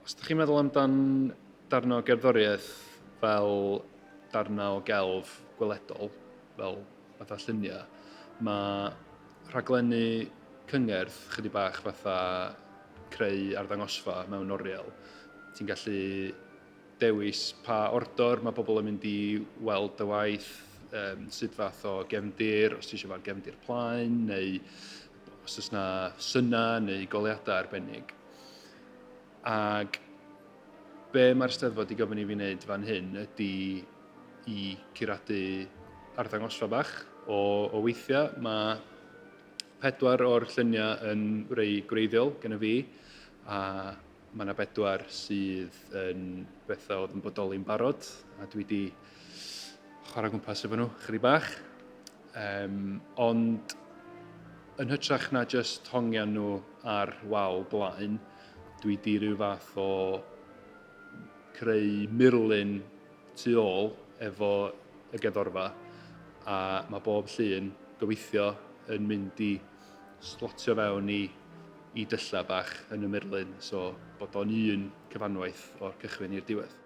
Os ydych chi'n meddwl amdan darna o gerddoriaeth fel darna o gelf gweledol, fel fatha lluniau, mae rhaglennu cyngerdd chydig bach fatha creu arddangosfa mewn oriel. Ti'n gallu dewis pa ordor mae pobl yn mynd i weld y waith, sut fath o gefndir, os ti eisiau fawr gefndir plaen, neu os oes yna syna neu goliadau arbennig. Ac be mae'r Steddfod i gofyn i fi wneud fan hyn ydy i curadu arddangosfa bach o weithiau. Mae 4 o'r lluniau yn rhai gwreiddiol gyda fi, a mae yna 4 sydd yn bethau oedd yn bodoli'n barod, a dwi wedi chwarae gwmpas efo nhw chydig bach. Ond yn hytrach na just hongian nhw ar wal blaen, dwi wedi rhyw fath o creu murlun tu ôl efo y gerddorfa, a mae bob llun gobeithio yn mynd i slotio fewn i dylla bach yn y murlun, so bod o'n un cyfanwaith o'r cychwyn i'r diwedd.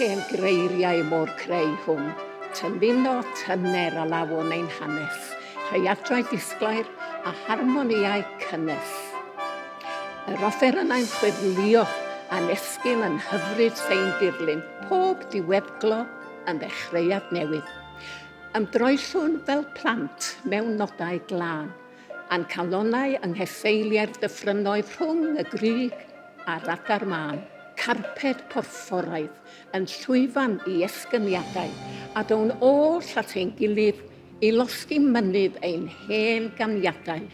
hen greiriau mor creu hwn, tymuno tyner a lawon ein hanes, rheiadrau disglair a harmoniau cynnes. Yr offer yna'n chwedlio a nesgyn yn hyfryd sein dirlun, pob diweddglo yn ddechreuad newydd. Ymdroeswn fel plant mewn nodau glân, a'n calonau yng nghyffeiliau'r dyffrynoedd rhwng y grig a'r radar man. Carped porfforaidd yn llwyfan i esgyniadau, a down oll at ein gilydd i losgi mynydd ein hen ganiadau.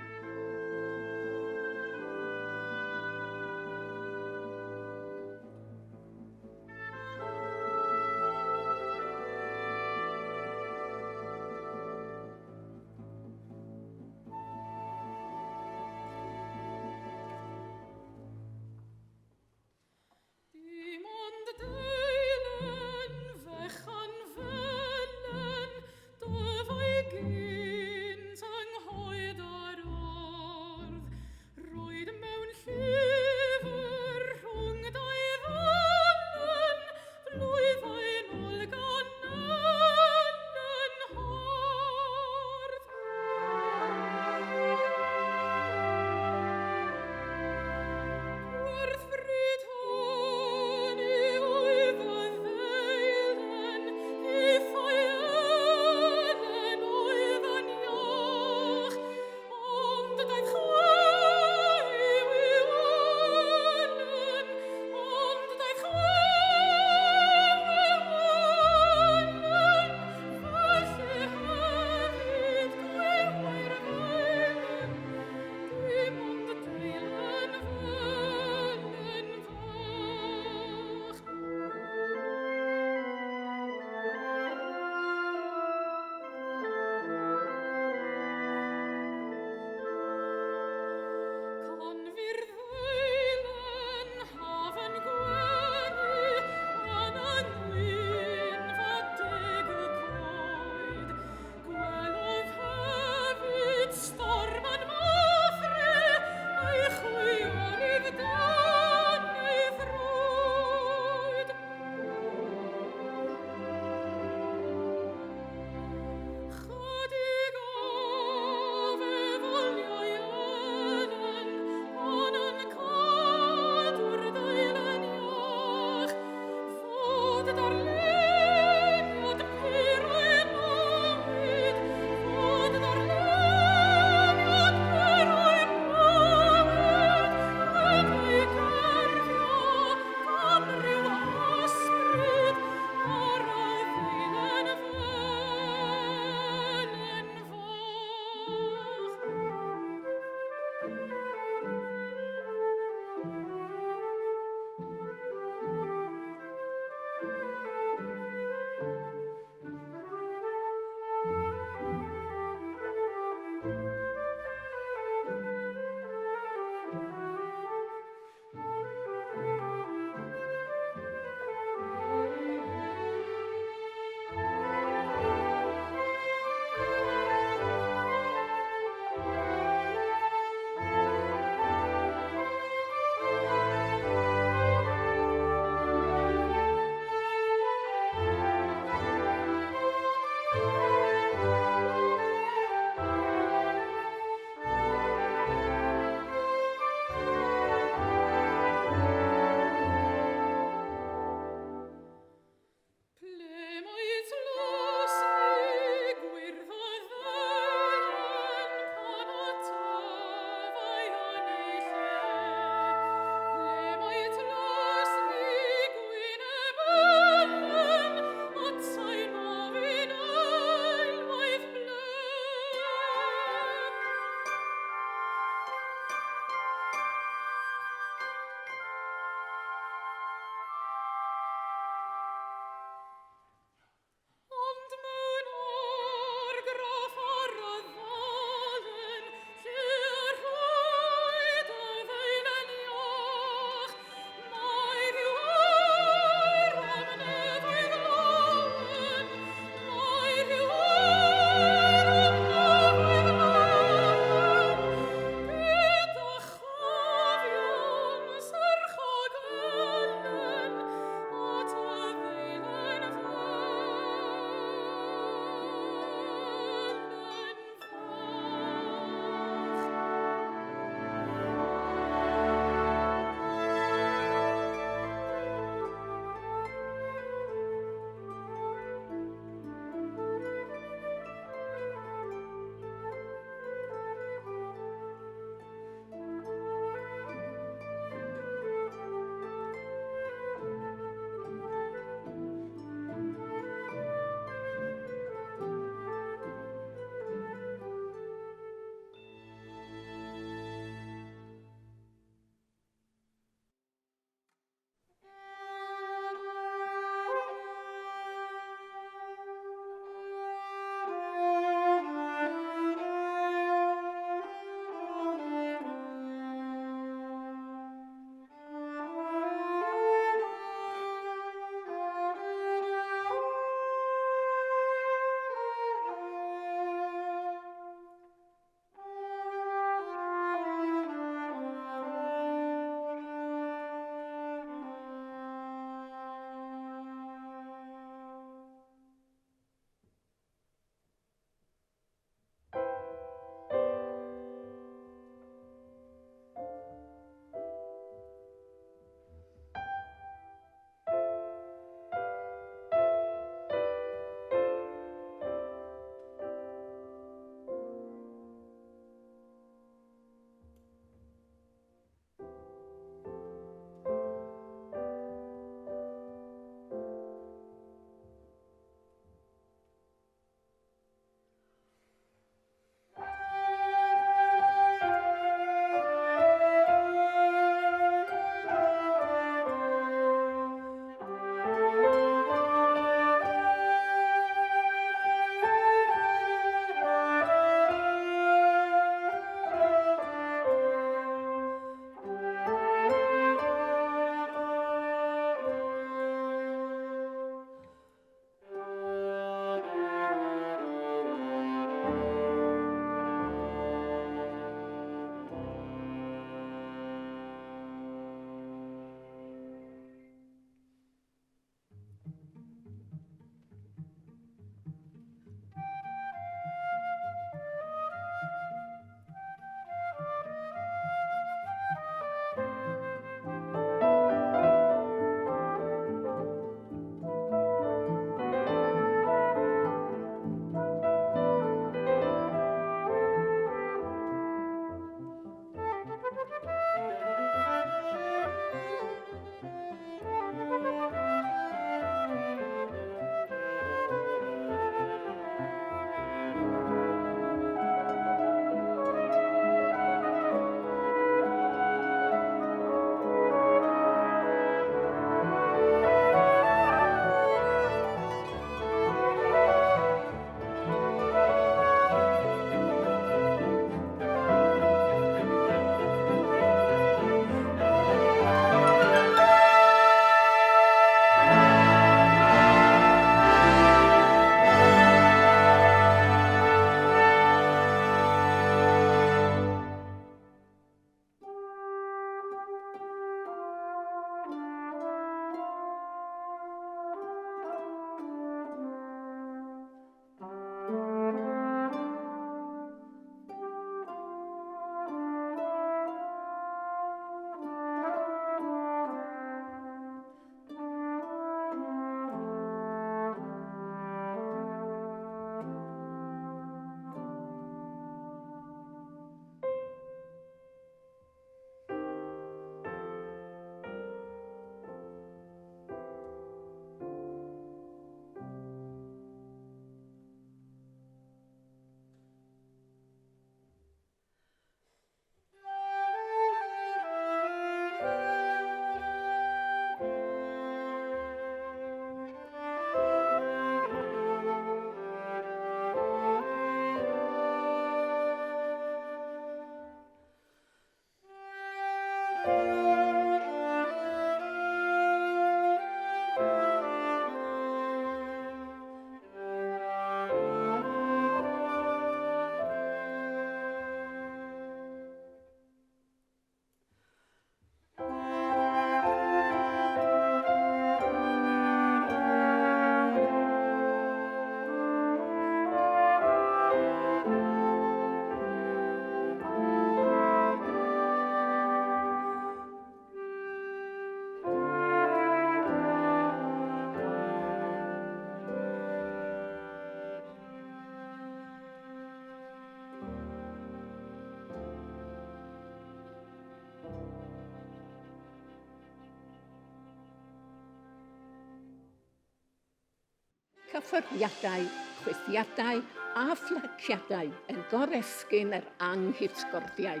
Cyffyrddiadau, chwithiadau a phleciadau yn goresgyn yr anghydgordiau.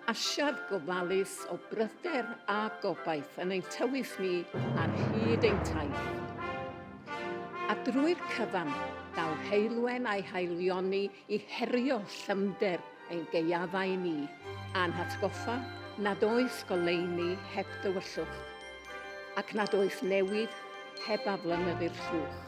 Asiad gofalus o bryder a gobaith yn ein tywys ni ar hyd ein taith. A drwy'r cyfan, daw heilwen a'i haelioni i herio llyfnder ein geiaddau ni, a'n hatgoffa nad oes goleuni heb dywyllwch, ac nad oes newid heb aflynyddu'r llwch.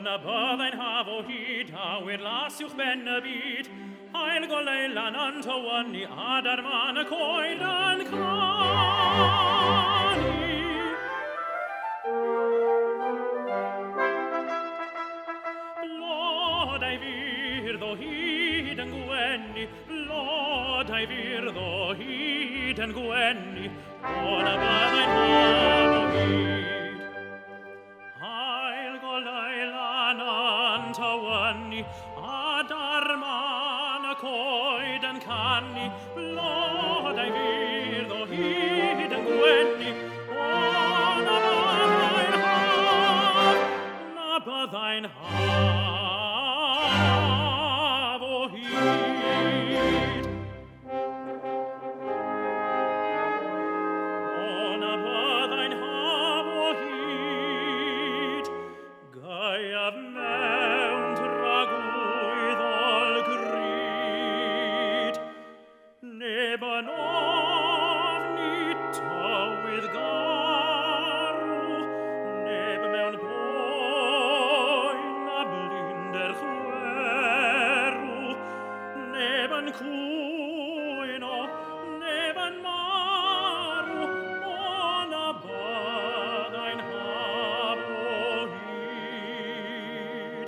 Na byddai'n haf o hyd, a wir las uwch ben y byd, ail goleilan yn tywynnu, a dar man y coed yn canu. Blodau fyrdd o hyd yn gwennu, blodau fyrdd o hyd yn gwennu, o na byddai'n haf o hyd. A dar man y coed yn canu, blodau fyrdd o hyd yn gwennu, o na byddai'n haf o hyd. O na byddai'n haf o hyd, gaiaf mewn tragwyddol gryd, neb yn ofni tywydd garw, neb mewn boen a blinder chwerw, neb yn cwyno, neb yn marw, o na byddai'n haf o hyd.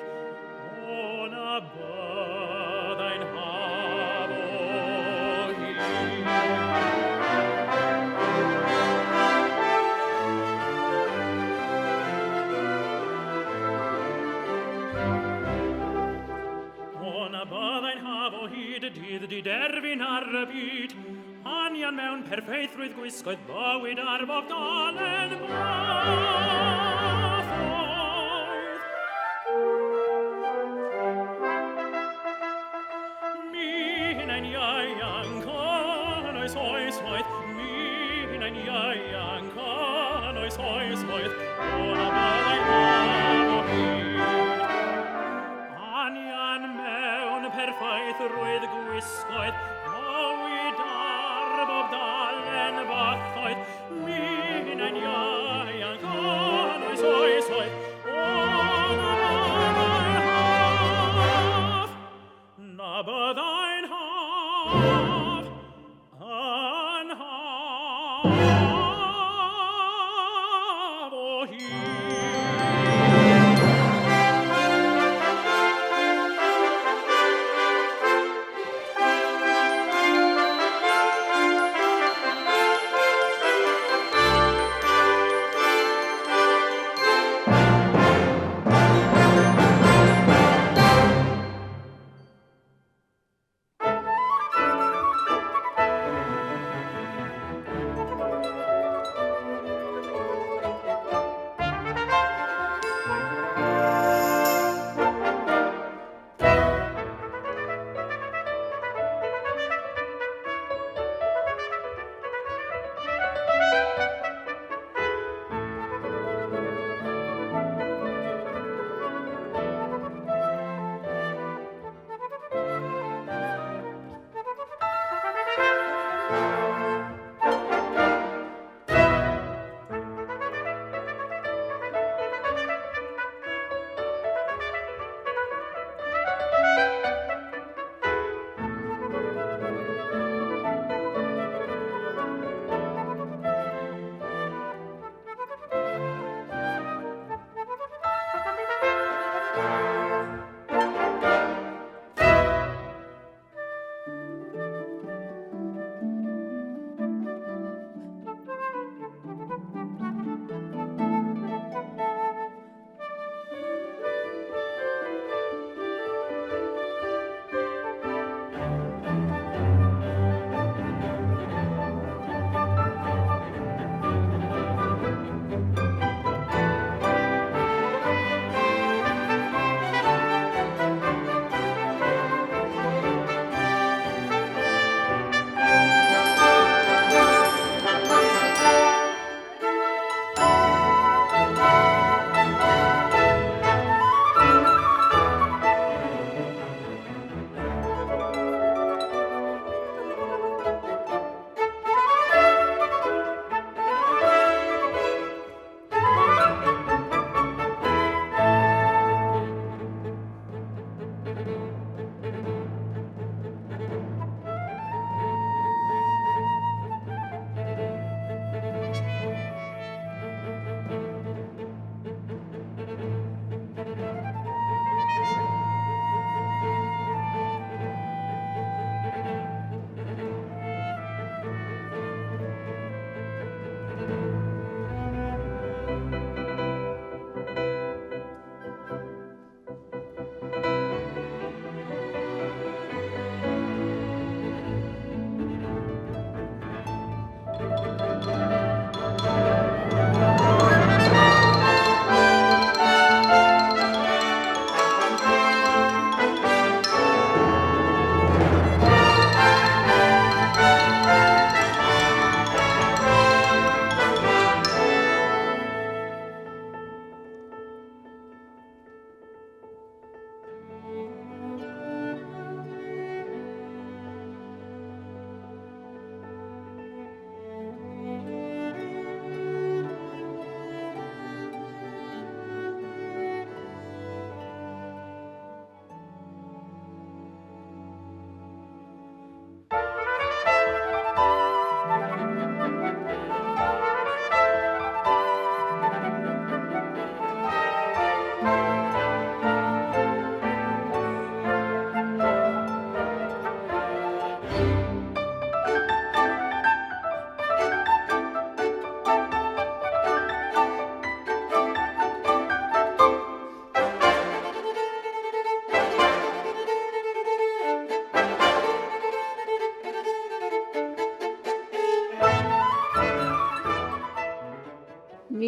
O na byddai'n haf o hyd. O na byddai'n haf o hyd, y dydd di derfyn ar y byd, anian mewn perffeithrwydd gwisgoedd bywyd ar bob dalen bathoedd. Mi'n ein iaian can oes oes oed, mi'n ein iaian can oes oes oed, o na byddai'n haf o hyd. Anian mewn perffeithrwydd gwisgoedd, bywyd ar bob dalen bathoedd, mi'n ein iaian can oes oes oed, o na byddai'n haf, na byddai'n haf, yn haf o hyd.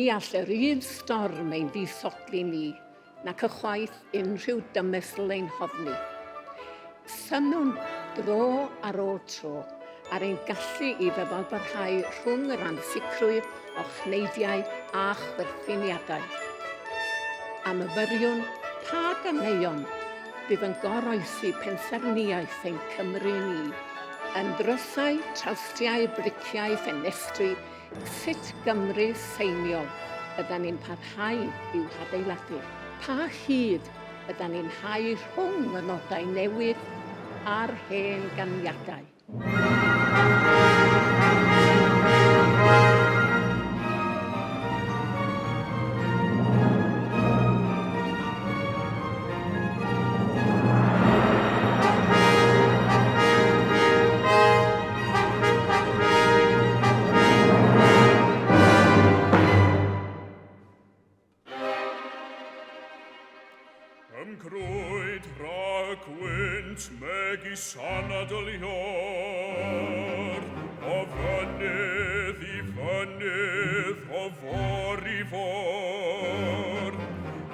ni all yr un storm ein ddisodli ni, nac ychwaith unrhyw dymysl ein hofni. Synwn dro ar ôl tro ar ein gallu i feddalbarhau rhwng yr ansicrwydd o chneiddiau a chwerthuniadau. Am yfyriwn pa ganeuon bydd yn goroesi pensaerniaeth ein Cymru ni. Yn drysau, trawstiau, briciau, ffenestri, sut Gymru seiniol ydyn ni'n parhau i'w hadeiladu? Pa hyd ydyn ni'n hau rhwng y nodau newydd a'r hen ganiadau? Crwyd rhagwynt megis anadylior, o fynydd i fynydd, o for i for.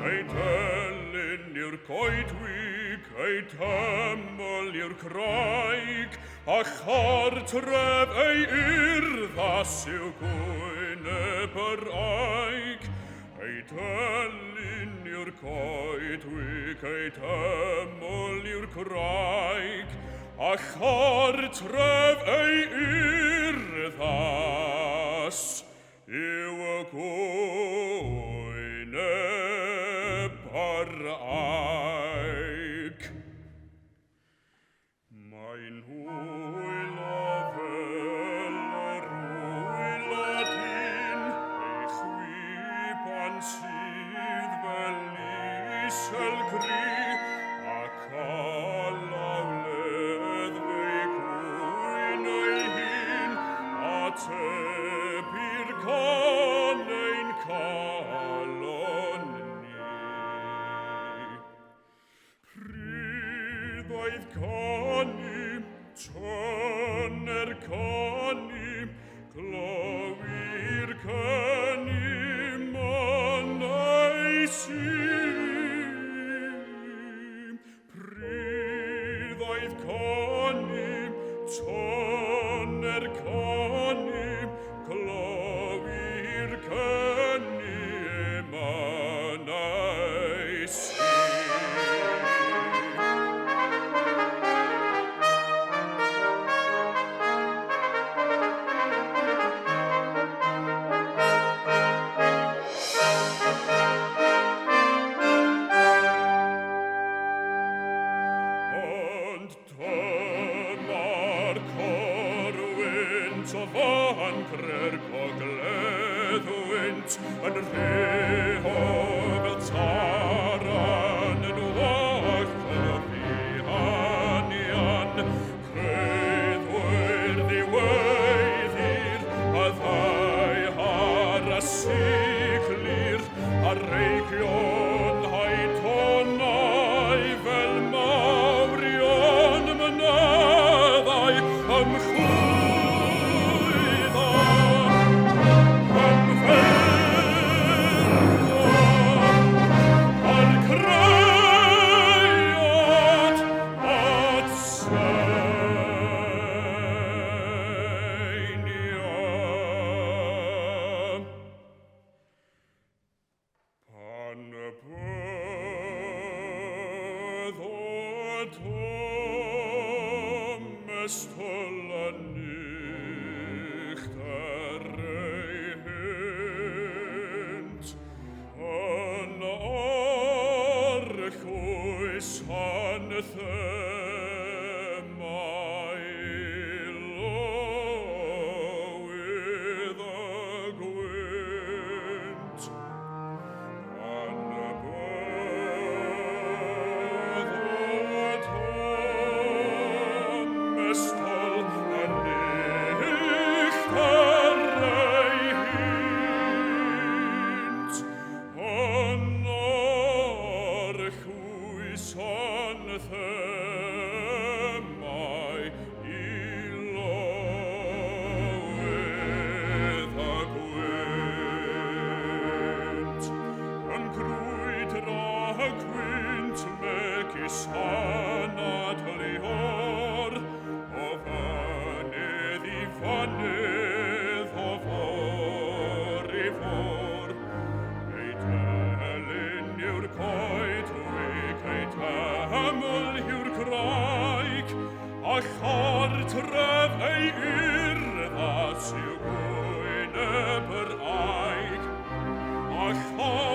Ei delyn i'r coedwig, ei teml i'r craig, a chartref ei urddas i'w gwyneb yr aig. Ei delyn i'r coedwig, ei teml i'r craig, a chartref ei urddas i'w gwyneb yr aig. Mae'n hwylo fel yr hwyladyn, ei chwiban sydd fel iselgri, ac alawledd fe'i gwyn ei hun, ateb i'r can ein calon ni. Pryddoedd canim, tyner canim, glywir canim anaisim. Pryddoedd canim, tyner canim, glywir canim anaisim. Ond dyma'r corwynt o fancre'r gogleddwynt yn rheho fel taran yn wach o fihanian. Creuddwyr ddiwedddir a ddau har a siclir a reigion haitonau fel mawrion mynyddau ymchwyddo, ymferro, a'r creiad at seinia. Pan byddod ymestol a nicht ei hynt, yn archwys anthemau lowydd a gwynt. Pan byddod ymestol a nicht ei hynt, yn archwys anthemau Ach,